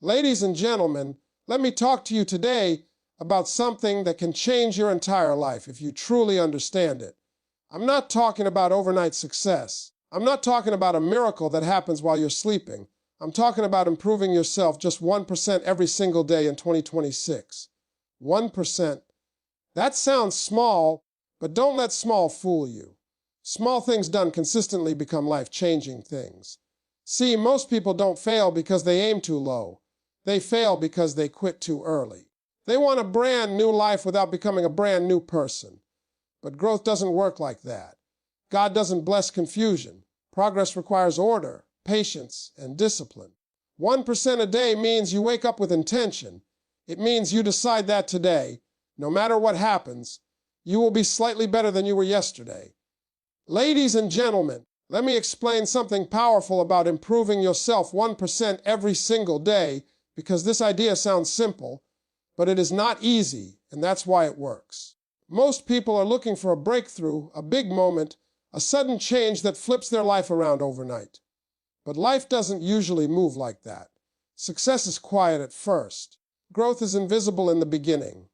Ladies and gentlemen, let me talk to you today about something that can change your entire life if you truly understand it. I'm not talking about overnight success. I'm not talking about a miracle that happens while you're sleeping. I'm talking about improving yourself just 1% every single day in 2026. 1%. That sounds small, but don't let small fool you. Small things done consistently become life-changing things. See, most people don't fail because they aim too low. They fail because they quit too early. They want a brand new life without becoming a brand new person. But growth doesn't work like that. God doesn't bless confusion. Progress requires order, patience, and discipline. 1% a day means you wake up with intention. It means you decide that today, no matter what happens, you will be slightly better than you were yesterday. Ladies and gentlemen, let me explain something powerful about improving yourself 1% every single day, because this idea sounds simple, but it is not easy, and that's why it works. Most people are looking for a breakthrough, a big moment, a sudden change that flips their life around overnight. But life doesn't usually move like that. Success is quiet at first. Growth is invisible in the beginning.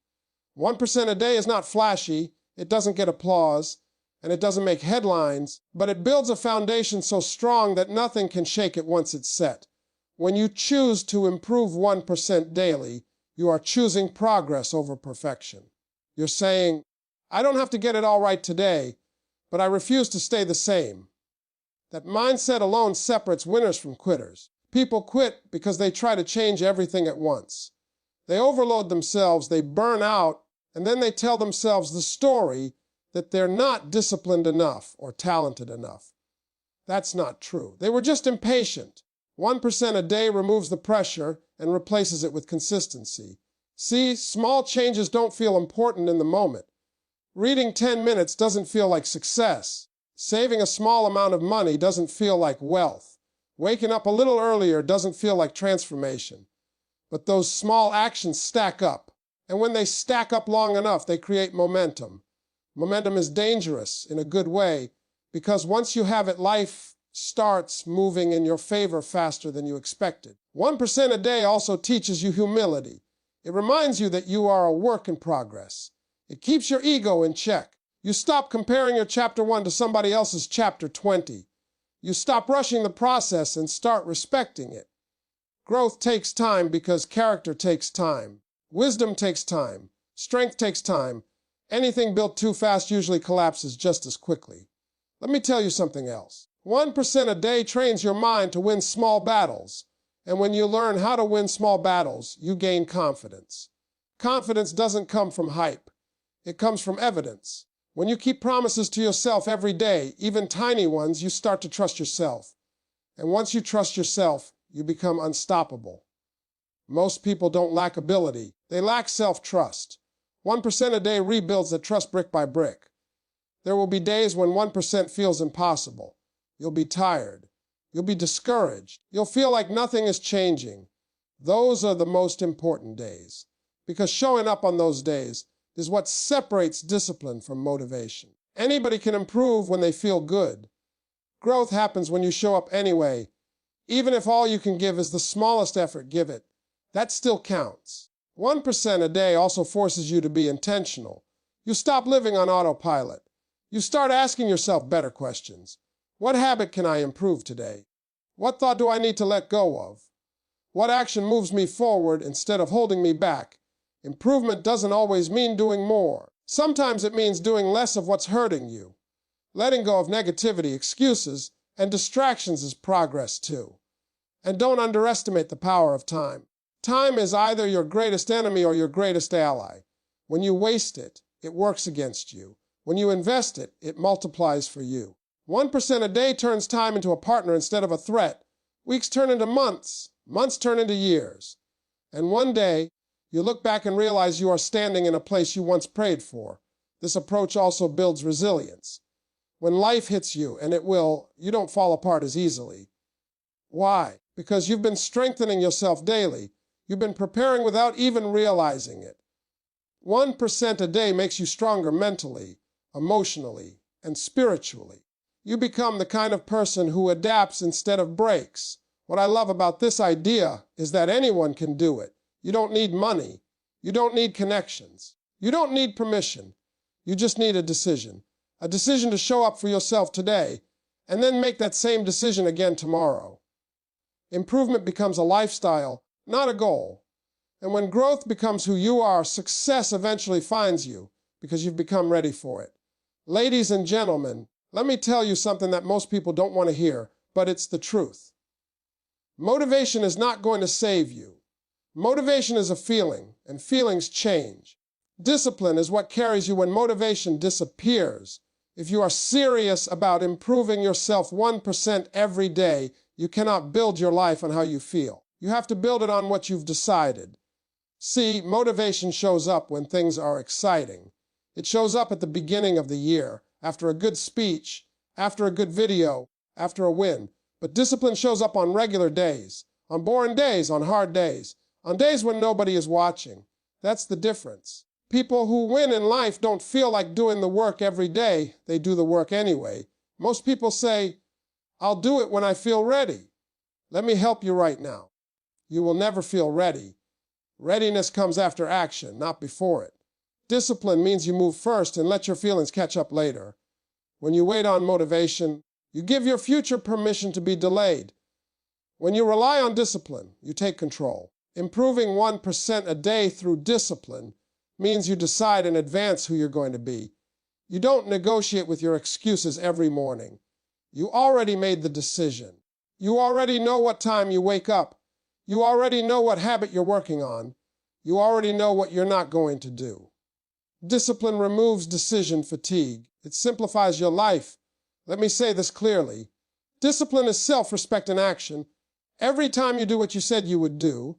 1% a day is not flashy, it doesn't get applause, and it doesn't make headlines, but it builds a foundation so strong that nothing can shake it once it's set. When you choose to improve 1% daily, you are choosing progress over perfection. You're saying, I don't have to get it all right today, but I refuse to stay the same. That mindset alone separates winners from quitters. People quit because they try to change everything at once. They overload themselves, they burn out, and then they tell themselves the story that they're not disciplined enough or talented enough. That's not true. They were just impatient. 1% a day removes the pressure and replaces it with consistency. See, small changes don't feel important in the moment. Reading 10 minutes doesn't feel like success. Saving a small amount of money doesn't feel like wealth. Waking up a little earlier doesn't feel like transformation. But those small actions stack up. And when they stack up long enough, they create momentum. Momentum is dangerous in a good way, because once you have it, life starts moving in your favor faster than you expected. 1% a day also teaches you humility. It reminds you that you are a work in progress. It keeps your ego in check. You stop comparing your chapter 1 to somebody else's chapter 20. You stop rushing the process and start respecting it. Growth takes time because character takes time. Wisdom takes time. Strength takes time. Anything built too fast usually collapses just as quickly. Let me tell you something else. 1% a day trains your mind to win small battles. And when you learn how to win small battles, you gain confidence. Confidence doesn't come from hype. It comes from evidence. When you keep promises to yourself every day, even tiny ones, you start to trust yourself. And once you trust yourself, you become unstoppable. Most people don't lack ability. They lack self-trust. 1% a day rebuilds that trust brick by brick. There will be days when 1% feels impossible. You'll be tired. You'll be discouraged. You'll feel like nothing is changing. Those are the most important days, because showing up on those days is what separates discipline from motivation. Anybody can improve when they feel good. Growth happens when you show up anyway. Even if all you can give is the smallest effort, give it. That still counts. 1% a day also forces you to be intentional. You stop living on autopilot. You start asking yourself better questions. What habit can I improve today? What thought do I need to let go of? What action moves me forward instead of holding me back? Improvement doesn't always mean doing more. Sometimes it means doing less of what's hurting you. Letting go of negativity, excuses, and distractions is progress too. And don't underestimate the power of time. Time is either your greatest enemy or your greatest ally. When you waste it, it works against you. When you invest it, it multiplies for you. 1% a day turns time into a partner instead of a threat. Weeks turn into months. Months turn into years. And one day, you look back and realize you are standing in a place you once prayed for. This approach also builds resilience. When life hits you, and it will, you don't fall apart as easily. Why? Because you've been strengthening yourself daily. You've been preparing without even realizing it. 1% a day makes you stronger mentally, emotionally, and spiritually. You become the kind of person who adapts instead of breaks, What I love about this idea is that anyone can do it. You don't need money. You don't need connections. You don't need permission. You just need a decision to show up for yourself today, and then make that same decision again tomorrow. Improvement becomes a lifestyle, not a goal. And when growth becomes who you are, success eventually finds you because you've become ready for it. Ladies and gentlemen, let me tell you something that most people don't want to hear, but it's the truth. Motivation is not going to save you. Motivation is a feeling, and feelings change. Discipline is what carries you when motivation disappears. If you are serious about improving yourself 1% every day, you cannot build your life on how you feel. You have to build it on what you've decided. See, motivation shows up when things are exciting. It shows up at the beginning of the year, after a good speech, after a good video, after a win. But discipline shows up on regular days, on boring days, on hard days, on days when nobody is watching. That's the difference. People who win in life don't feel like doing the work every day. They do the work anyway. Most people say, "I'll do it when I feel ready." Let me help you right now. You will never feel ready. Readiness comes after action, not before it. Discipline means you move first and let your feelings catch up later. When you wait on motivation, you give your future permission to be delayed. When you rely on discipline, you take control. Improving 1% a day through discipline means you decide in advance who you're going to be. You don't negotiate with your excuses every morning. You already made the decision. You already know what time you wake up. You already know what habit you're working on. You already know what you're not going to do. Discipline removes decision fatigue. It simplifies your life. Let me say this clearly. Discipline is self-respect in action. Every time you do what you said you would do,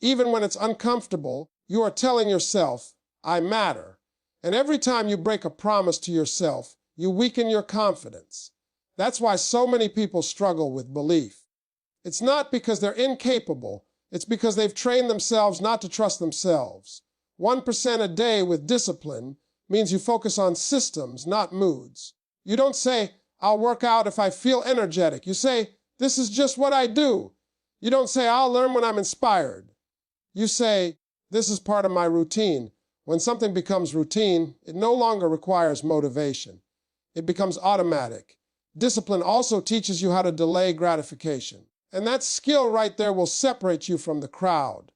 even when it's uncomfortable, you are telling yourself, "I matter." And every time you break a promise to yourself, you weaken your confidence. That's why so many people struggle with belief. It's not because they're incapable. It's because they've trained themselves not to trust themselves. 1% a day with discipline means you focus on systems, not moods. You don't say, "I'll work out if I feel energetic." You say, "This is just what I do." You don't say, "I'll learn when I'm inspired." You say, "This is part of my routine." When something becomes routine, it no longer requires motivation. It becomes automatic. Discipline also teaches you how to delay gratification. And that skill right there will separate you from the crowd.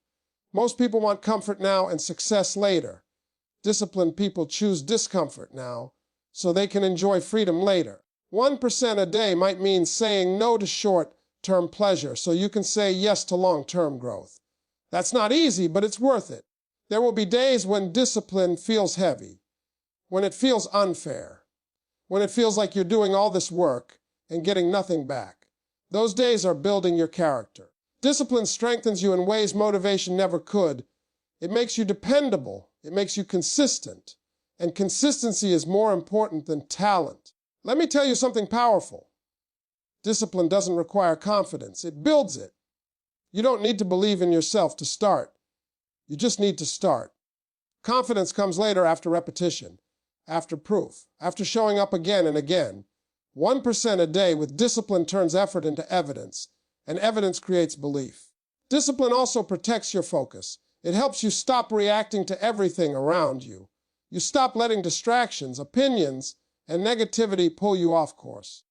Most people want comfort now and success later. Disciplined people choose discomfort now so they can enjoy freedom later. 1% a day might mean saying no to short-term pleasure so you can say yes to long-term growth. That's not easy, but it's worth it. There will be days when discipline feels heavy, when it feels unfair, when it feels like you're doing all this work and getting nothing back. Those days are building your character. Discipline strengthens you in ways motivation never could. It makes you dependable. It makes you consistent. And consistency is more important than talent. Let me tell you something powerful. Discipline doesn't require confidence. It builds it. You don't need to believe in yourself to start. You just need to start. Confidence comes later after repetition, after proof, after showing up again and again. 1% a day with discipline turns effort into evidence, and evidence creates belief. Discipline also protects your focus. It helps you stop reacting to everything around you. You stop letting distractions, opinions, and negativity pull you off course.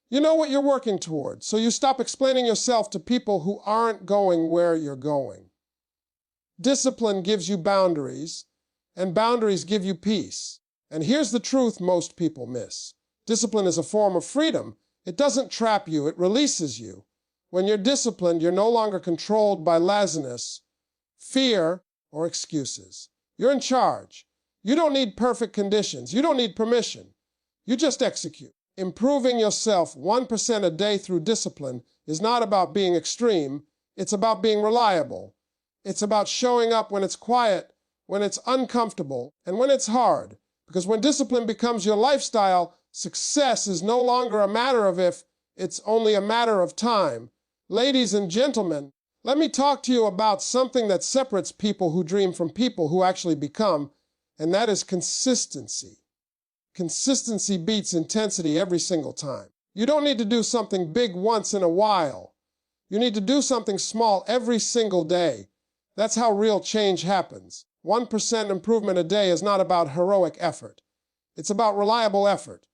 You know what you're working toward, so you stop explaining yourself to people who aren't going where you're going. Discipline gives you boundaries, and boundaries give you peace. And here's the truth most people miss. Discipline is a form of freedom. It doesn't trap you, it releases you. When you're disciplined, you're no longer controlled by laziness, fear, or excuses. You're in charge. You don't need perfect conditions. You don't need permission. You just execute. Improving yourself 1% a day through discipline is not about being extreme. It's about being reliable. It's about showing up when it's quiet, when it's uncomfortable, and when it's hard. Because when discipline becomes your lifestyle, success is no longer a matter of if, it's only a matter of time. Ladies and gentlemen, let me talk to you about something that separates people who dream from people who actually become, and that is consistency. Consistency beats intensity every single time. You don't need to do something big once in a while. You need to do something small every single day. That's how real change happens. 1% improvement a day is not about heroic effort. It's about reliable effort.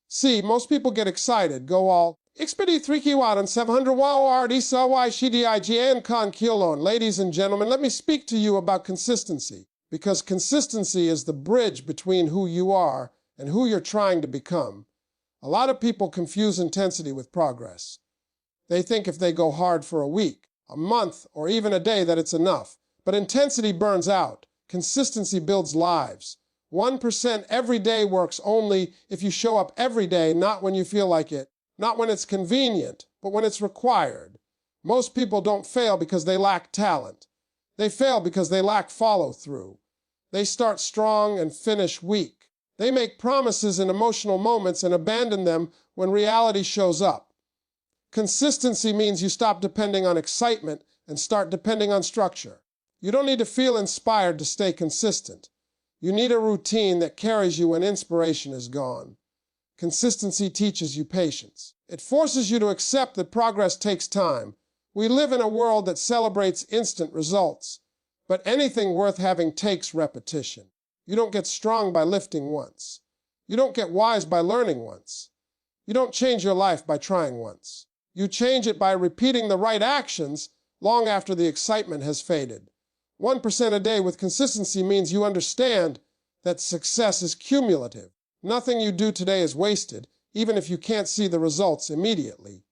See, most people get excited, go all, Xpedi 3 kilowatt 700 WRD sawai shidign con kilon. Ladies and gentlemen, let me speak to you about consistency, because consistency is the bridge between who you are and who you're trying to become. A lot of people confuse intensity with progress. They think if they go hard for a week, a month, or even a day that it's enough. But intensity burns out. Consistency builds lives. 1% every day works only if you show up every day, not when you feel like it, not when it's convenient, but when it's required. Most people don't fail because they lack talent. They fail because they lack follow-through. They start strong and finish weak. They make promises in emotional moments and abandon them when reality shows up. Consistency means you stop depending on excitement and start depending on structure. You don't need to feel inspired to stay consistent. You need a routine that carries you when inspiration is gone. Consistency teaches you patience. It forces you to accept that progress takes time. We live in a world that celebrates instant results, but anything worth having takes repetition. You don't get strong by lifting once. You don't get wise by learning once. You don't change your life by trying once. You change it by repeating the right actions long after the excitement has faded. 1% a day with consistency means you understand that success is cumulative. Nothing you do today is wasted, even if you can't see the results immediately.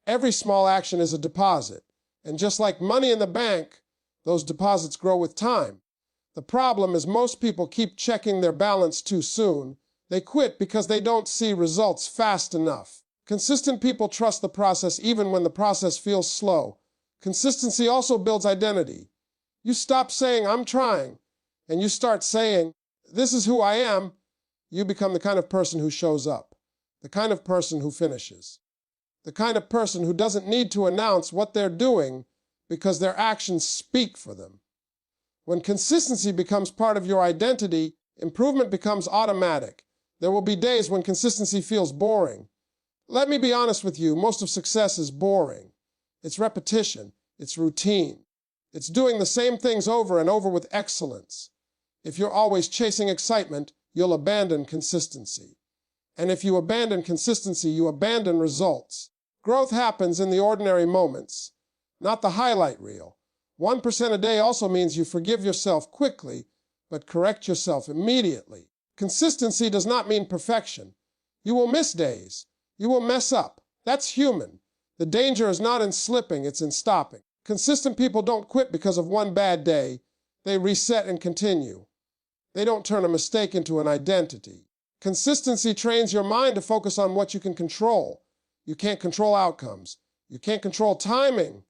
Every small action is a deposit, and just like money in the bank, those deposits grow with time. The problem is most people keep checking their balance too soon. They quit because they don't see results fast enough. Consistent people trust the process even when the process feels slow. Consistency also builds identity. You stop saying, "I'm trying," and you start saying, "This is who I am." You become the kind of person who shows up, the kind of person who finishes, the kind of person who doesn't need to announce what they're doing because their actions speak for them. When consistency becomes part of your identity, improvement becomes automatic. There will be days when consistency feels boring. Let me be honest with you, most of success is boring. It's repetition, it's routine. It's doing the same things over and over with excellence. If you're always chasing excitement, you'll abandon consistency. And if you abandon consistency, you abandon results. Growth happens in the ordinary moments, not the highlight reel. 1% a day also means you forgive yourself quickly, but correct yourself immediately. Consistency does not mean perfection. You will miss days. You will mess up. That's human. The danger is not in slipping, it's in stopping. Consistent people don't quit because of one bad day. They reset and continue. They don't turn a mistake into an identity. Consistency trains your mind to focus on what you can control. You can't control outcomes. You can't control timing.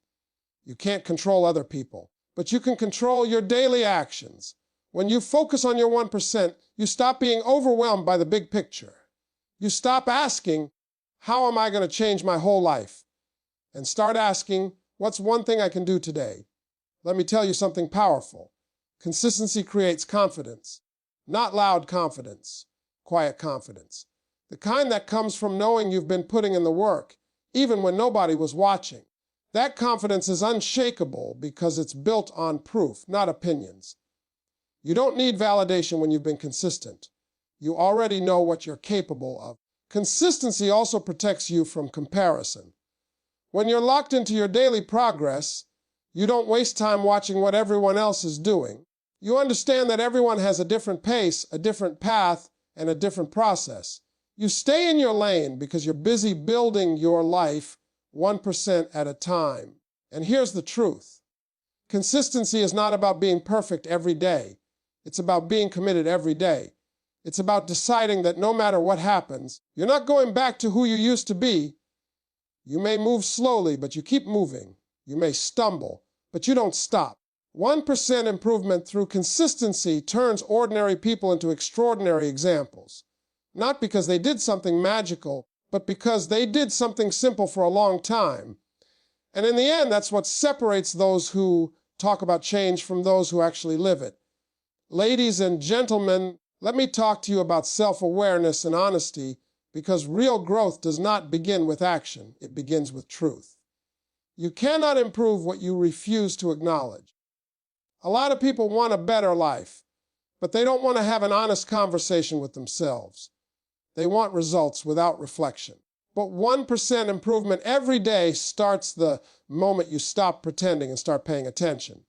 You can't control other people. But you can control your daily actions. When you focus on your 1%, you stop being overwhelmed by the big picture. You stop asking, "How am I going to change my whole life?" and start asking, "What's one thing I can do today?" Let me tell you something powerful. Consistency creates confidence. Not loud confidence, quiet confidence. The kind that comes from knowing you've been putting in the work, even when nobody was watching. That confidence is unshakable because it's built on proof, not opinions. You don't need validation when you've been consistent. You already know what you're capable of. Consistency also protects you from comparison. When you're locked into your daily progress, you don't waste time watching what everyone else is doing. You understand that everyone has a different pace, a different path, and a different process. You stay in your lane because you're busy building your life 1% at a time. And here's the truth. Consistency is not about being perfect every day. It's about being committed every day. It's about deciding that no matter what happens, you're not going back to who you used to be. You may move slowly, but you keep moving. You may stumble, but you don't stop. 1% improvement through consistency turns ordinary people into extraordinary examples. Not because they did something magical, but because they did something simple for a long time. And in the end, that's what separates those who talk about change from those who actually live it. Ladies and gentlemen, let me talk to you about self-awareness and honesty, because real growth does not begin with action. It begins with truth. You cannot improve what you refuse to acknowledge. A lot of people want a better life, but they don't want to have an honest conversation with themselves. They want results without reflection. But 1% improvement every day starts the moment you stop pretending and start paying attention.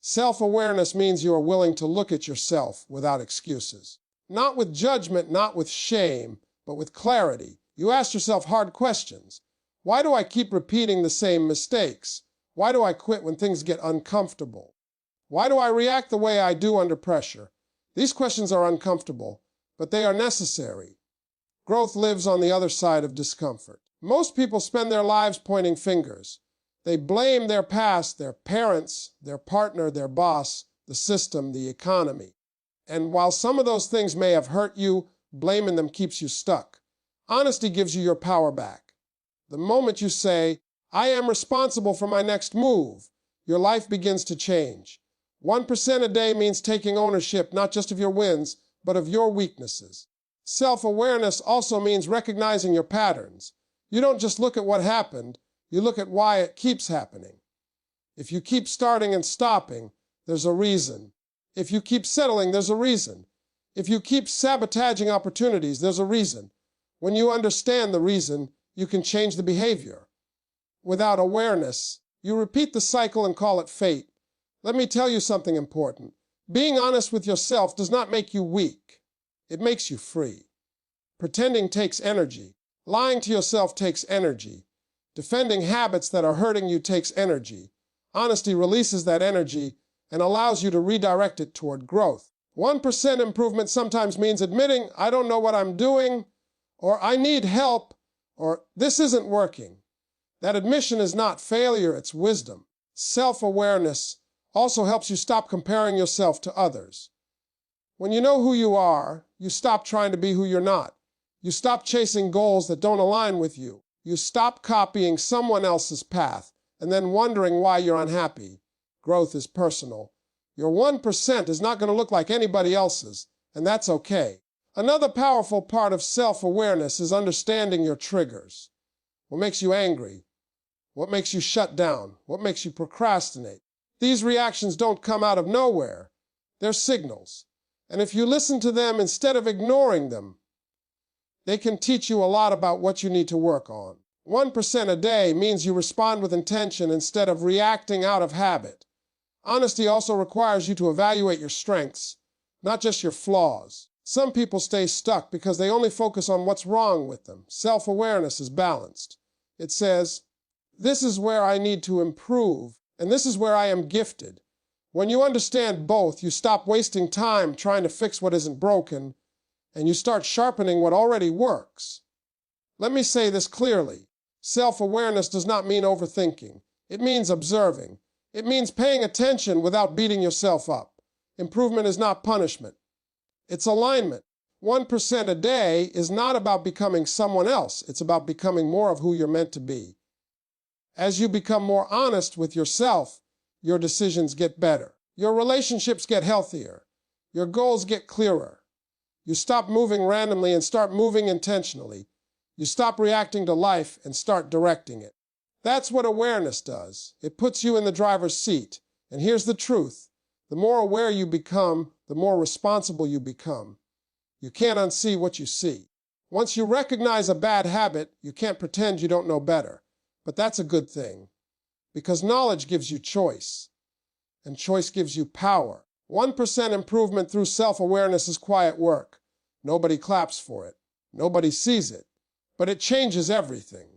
Self-awareness means you are willing to look at yourself without excuses. Not with judgment, not with shame, but with clarity. You ask yourself hard questions. Why do I keep repeating the same mistakes? Why do I quit when things get uncomfortable? Why do I react the way I do under pressure? These questions are uncomfortable, but they are necessary. Growth lives on the other side of discomfort. Most people spend their lives pointing fingers. They blame their past, their parents, their partner, their boss, the system, the economy. And while some of those things may have hurt you, blaming them keeps you stuck. Honesty gives you your power back. The moment you say, I am responsible for my next move, your life begins to change. 1% a day means taking ownership not just of your wins, but of your weaknesses. Self-awareness also means recognizing your patterns. You don't just look at what happened, you look at why it keeps happening. If you keep starting and stopping, there's a reason. If you keep settling, there's a reason. If you keep sabotaging opportunities, there's a reason. When you understand the reason, you can change the behavior. Without awareness, you repeat the cycle and call it fate. Let me tell you something important. Being honest with yourself does not make you weak. It makes you free. Pretending takes energy. Lying to yourself takes energy. Defending habits that are hurting you takes energy. Honesty releases that energy and allows you to redirect it toward growth. 1% improvement sometimes means admitting, I don't know what I'm doing, or I need help, or this isn't working. That admission is not failure, it's wisdom. Self-awareness also helps you stop comparing yourself to others. When you know who you are, you stop trying to be who you're not. You stop chasing goals that don't align with you. You stop copying someone else's path and then wondering why you're unhappy. Growth is personal. Your 1% is not going to look like anybody else's, and that's okay. Another powerful part of self-awareness is understanding your triggers. What makes you angry? What makes you shut down? What makes you procrastinate? These reactions don't come out of nowhere. They're signals. And if you listen to them instead of ignoring them, they can teach you a lot about what you need to work on. 1% a day means you respond with intention instead of reacting out of habit. Honesty also requires you to evaluate your strengths, not just your flaws. Some people stay stuck because they only focus on what's wrong with them. Self-awareness is balanced. It says, this is where I need to improve, and this is where I am gifted. When you understand both, you stop wasting time trying to fix what isn't broken, and you start sharpening what already works. Let me say this clearly. Self-awareness does not mean overthinking. It means observing. It means paying attention without beating yourself up. Improvement is not punishment. It's alignment. 1% a day is not about becoming someone else. It's about becoming more of who you're meant to be. As you become more honest with yourself, your decisions get better. Your relationships get healthier. Your goals get clearer. You stop moving randomly and start moving intentionally. You stop reacting to life and start directing it. That's what awareness does. It puts you in the driver's seat. And here's the truth. The more aware you become, the more responsible you become. You can't unsee what you see. Once you recognize a bad habit, you can't pretend you don't know better. But that's a good thing, because knowledge gives you choice, and choice gives you power. 1% improvement through self-awareness is quiet work. Nobody claps for it. Nobody sees it. But it changes everything.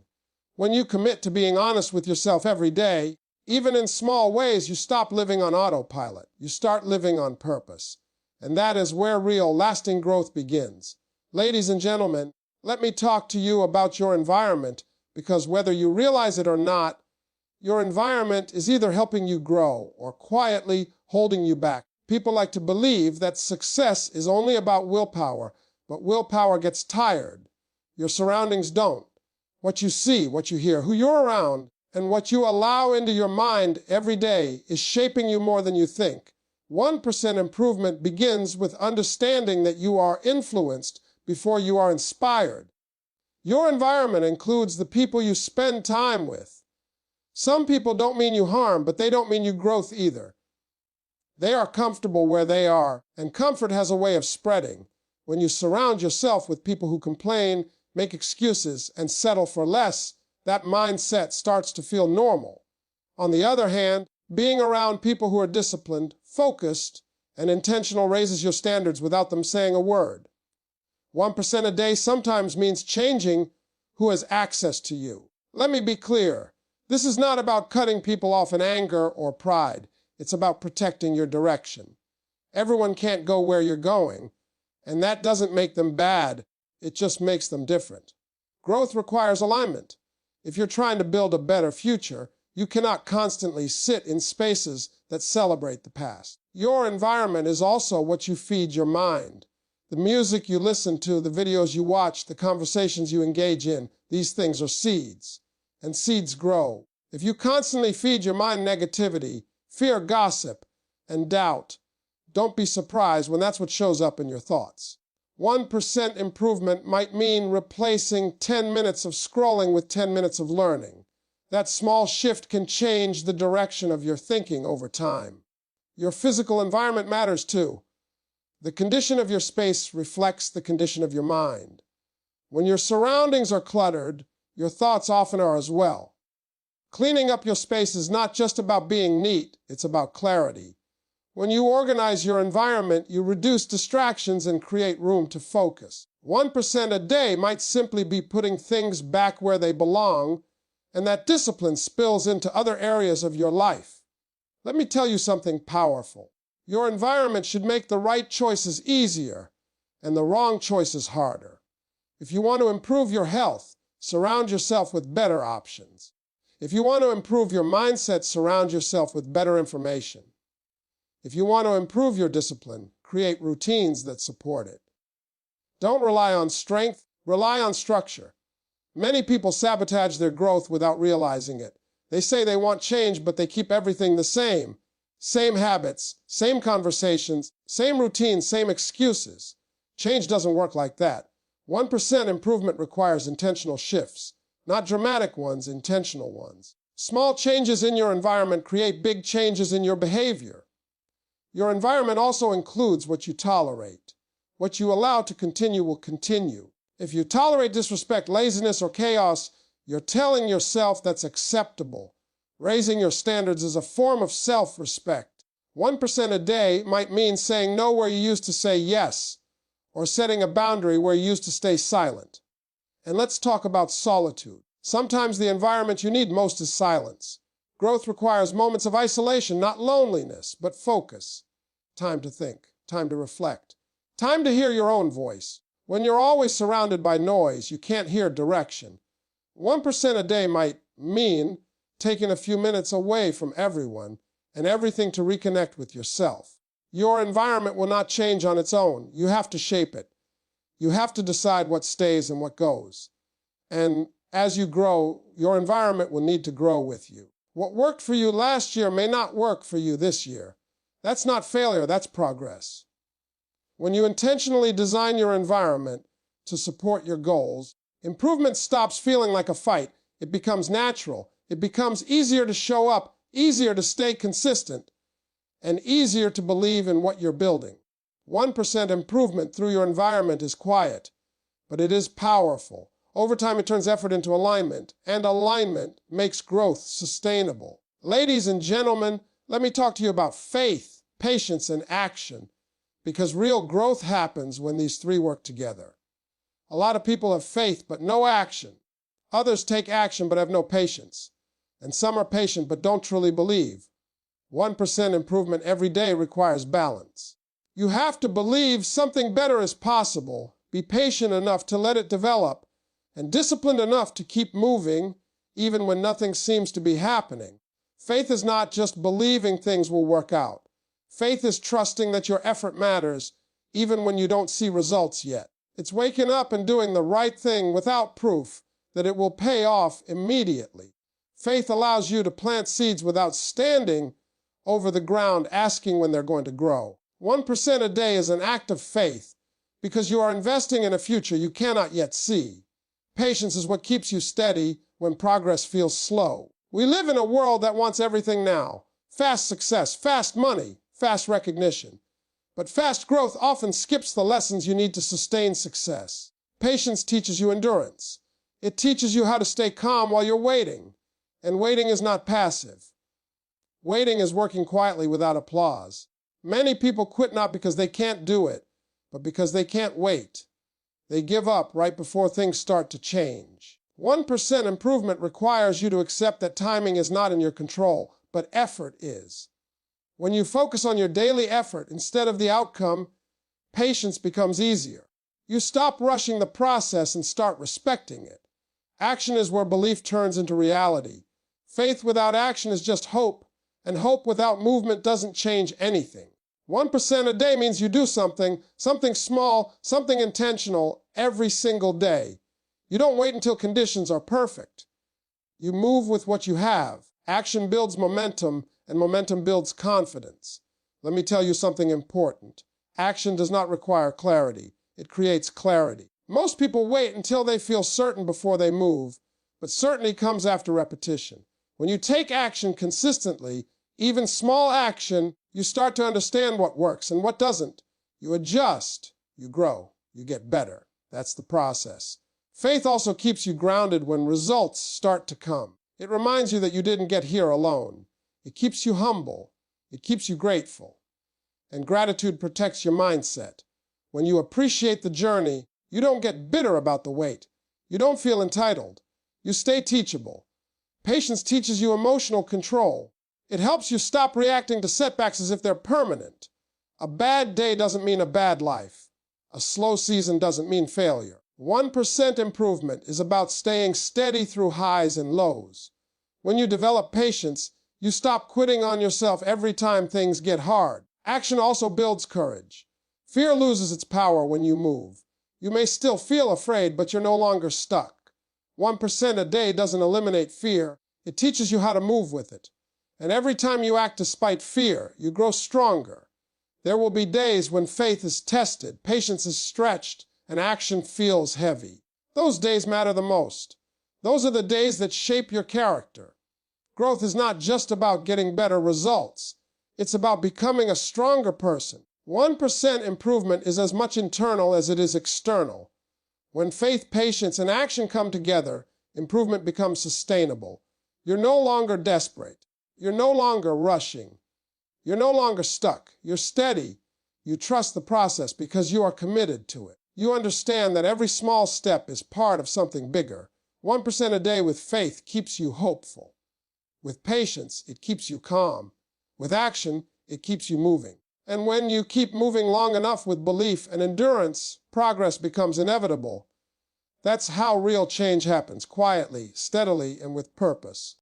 When you commit to being honest with yourself every day, even in small ways, you stop living on autopilot. You start living on purpose. And that is where real, lasting growth begins. Ladies and gentlemen, let me talk to you about your environment, because whether you realize it or not, your environment is either helping you grow or quietly holding you back. People like to believe that success is only about willpower, but willpower gets tired. Your surroundings don't. What you see, what you hear, who you're around, and what you allow into your mind every day is shaping you more than you think. 1% improvement begins with understanding that you are influenced before you are inspired. Your environment includes the people you spend time with. Some people don't mean you harm, but they don't mean you growth either. They are comfortable where they are, and comfort has a way of spreading. When you surround yourself with people who complain, make excuses, and settle for less, that mindset starts to feel normal. On the other hand, being around people who are disciplined, focused, and intentional raises your standards without them saying a word. 1% a day sometimes means changing who has access to you. Let me be clear. This is not about cutting people off in anger or pride. It's about protecting your direction. Everyone can't go where you're going, and that doesn't make them bad. It just makes them different. Growth requires alignment. If you're trying to build a better future, you cannot constantly sit in spaces that celebrate the past. Your environment is also what you feed your mind. The music you listen to, the videos you watch, the conversations you engage in, these things are seeds, and seeds grow. If you constantly feed your mind negativity, fear, gossip, and doubt, don't be surprised when that's what shows up in your thoughts. 1% improvement might mean replacing 10 minutes of scrolling with 10 minutes of learning. That small shift can change the direction of your thinking over time. Your physical environment matters too. The condition of your space reflects the condition of your mind. When your surroundings are cluttered, your thoughts often are as well. Cleaning up your space is not just about being neat, it's about clarity. When you organize your environment, you reduce distractions and create room to focus. 1% a day might simply be putting things back where they belong, and that discipline spills into other areas of your life. Let me tell you something powerful. Your environment should make the right choices easier and the wrong choices harder. If you want to improve your health, surround yourself with better options. If you want to improve your mindset, surround yourself with better information. If you want to improve your discipline, create routines that support it. Don't rely on strength, rely on structure. Many people sabotage their growth without realizing it. They say they want change, but they keep everything the same. Same habits, same conversations, same routines, same excuses. Change doesn't work like that. 1% improvement requires intentional shifts, not dramatic ones, intentional ones. Small changes in your environment create big changes in your behavior. Your environment also includes what you tolerate. What you allow to continue will continue. If you tolerate disrespect, laziness, or chaos, you're telling yourself that's acceptable. Raising your standards is a form of self-respect. 1% a day might mean saying no where you used to say yes, or setting a boundary where you used to stay silent. And let's talk about solitude. Sometimes the environment you need most is silence. Growth requires moments of isolation, not loneliness, but focus. Time to think, time to reflect, time to hear your own voice. When you're always surrounded by noise, you can't hear direction. 1% a day might mean taking a few minutes away from everyone and everything to reconnect with yourself. Your environment will not change on its own. You have to shape it. You have to decide what stays and what goes. And as you grow, your environment will need to grow with you. What worked for you last year may not work for you this year. That's not failure, that's progress. When you intentionally design your environment to support your goals, improvement stops feeling like a fight. It becomes natural. It becomes easier to show up, easier to stay consistent, and easier to believe in what you're building. 1% improvement through your environment is quiet, but it is powerful. Over time, it turns effort into alignment, and alignment makes growth sustainable. Ladies and gentlemen, let me talk to you about faith, patience, and action, because real growth happens when these three work together. A lot of people have faith but no action. Others take action but have no patience. And some are patient but don't truly believe. 1% improvement every day requires balance. You have to believe something better is possible, be patient enough to let it develop, and disciplined enough to keep moving even when nothing seems to be happening. Faith is not just believing things will work out. Faith is trusting that your effort matters even when you don't see results yet. It's waking up and doing the right thing without proof that it will pay off immediately. Faith allows you to plant seeds without standing over the ground asking when they're going to grow. 1% a day is an act of faith because you are investing in a future you cannot yet see. Patience is what keeps you steady when progress feels slow. We live in a world that wants everything now. Fast success, fast money, fast recognition. But fast growth often skips the lessons you need to sustain success. Patience teaches you endurance. It teaches you how to stay calm while you're waiting. And waiting is not passive. Waiting is working quietly without applause. Many people quit not because they can't do it, but because they can't wait. They give up right before things start to change. 1% improvement requires you to accept that timing is not in your control, but effort is. When you focus on your daily effort instead of the outcome, patience becomes easier. You stop rushing the process and start respecting it. Action is where belief turns into reality. Faith without action is just hope, and hope without movement doesn't change anything. 1% a day means you do something small, something intentional, every single day. You don't wait until conditions are perfect. You move with what you have. Action builds momentum, and momentum builds confidence. Let me tell you something important. Action does not require clarity. It creates clarity. Most people wait until they feel certain before they move, but certainty comes after repetition. When you take action consistently, even small action, you start to understand what works and what doesn't. You adjust, you grow, you get better. That's the process. Faith also keeps you grounded when results start to come. It reminds you that you didn't get here alone. It keeps you humble. It keeps you grateful. And gratitude protects your mindset. When you appreciate the journey, you don't get bitter about the wait. You don't feel entitled. You stay teachable. Patience teaches you emotional control. It helps you stop reacting to setbacks as if they're permanent. A bad day doesn't mean a bad life. A slow season doesn't mean failure. 1% improvement is about staying steady through highs and lows. When you develop patience, you stop quitting on yourself every time things get hard. Action also builds courage. Fear loses its power when you move. You may still feel afraid, but you're no longer stuck. 1% a day doesn't eliminate fear. It teaches you how to move with it. And every time you act despite fear, you grow stronger. There will be days when faith is tested, patience is stretched, and action feels heavy. Those days matter the most. Those are the days that shape your character. Growth is not just about getting better results. It's about becoming a stronger person. 1% improvement is as much internal as it is external. When faith, patience, and action come together, improvement becomes sustainable. You're no longer desperate. You're no longer rushing. You're no longer stuck. You're steady. You trust the process because you are committed to it. You understand that every small step is part of something bigger. 1% a day with faith keeps you hopeful. With patience, it keeps you calm. With action, it keeps you moving. And when you keep moving long enough with belief and endurance, progress becomes inevitable. That's how real change happens, quietly, steadily, and with purpose.